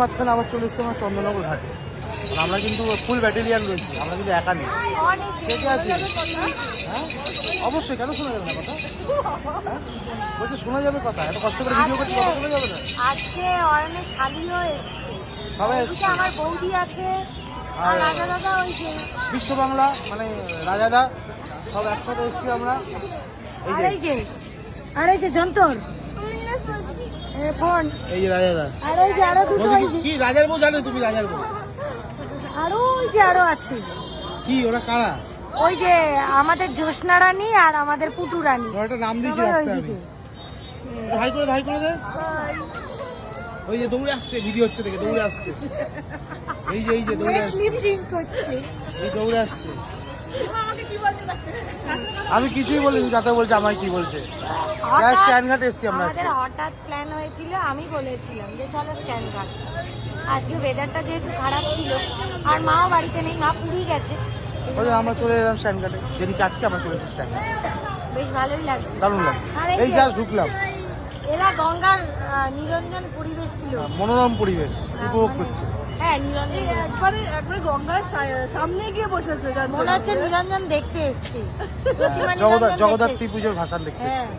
মাঝখানে আবার চলে এসেছি আমার চন্দননগর ঘাটে। আমরা কিন্তু ফুল ব্যাটালিয়ান রয়েছি, আমরা কিন্তু একা নেই। কে কে আছি? হ্যাঁ অবশ্যই, কেন শোনা যাবে না কথা? বলছে শোনা যাবে কথা, এত কষ্ট করে ভিডিও করছি, কথা শোনা যাবে না? আজকে অরণের শালিও এসেছে, সবাই এসছে, আমার বৌদি আছে আর আর রাজা দাদা, ওই যে বিশ্ব বাংলা মানে রাজাদা, সব একসাথে এসেছি আমরা। আর এই যে যন্তর ফোন, এই যে রাজাদা, আর ওই যে আরো দুটো, কি রাজার বউ জানো তুমি? রাজার বউ আরো ওই যে আরো আছে। কি ওরা কারা? ওই যে আমাদের জ্যোৎস্না রানী আর আমাদের পুটু রানী। একটা নাম দিয়েছি রাস্তায় আমি। ভাই করে দে। ওই যে দৌড়ে আসছে, ভিডিও হচ্ছে দেখে দৌড়ে আসছে। এই যে দৌড়ে আসছে, এই দৌড়ে আসছে। আমি কিছুই বলিনি, যাতে বলছে আমায় কি বলছে। স্ট্যান্ডঘাট এসছি আমরা। আমাদের হঠাৎ প্ল্যান হয়েছিল, আমি বলেছিলাম যে চলো স্ট্যান্ডঘাট। আজকে ওয়েদারটা যেহেতু খারাপ ছিল আর মাও বাড়িতে নেই, মা পুরী গেছে, আমরা চলে এলাম স্ট্যান্ডঘাটে। যেদিকে আটকে আমরা চলে এসেছি স্ট্যান্ডঘাটে। বেশ ভালোই লাগছে, দারুণ লাগছে। আর এই জাস্ট ঢুকলাম, এরা গঙ্গার নিরঞ্জন পরিবেশগুলো, মনোরম পরিবেশ উপভোগ করছে। হ্যাঁ নিরঞ্জন একবারে গঙ্গার সামনে গিয়ে বসেছে, মনে হচ্ছে নিরঞ্জন দেখতে এসছি, জগদ্ধাত্রী পুজোর ভাসান দেখতে এসেছি।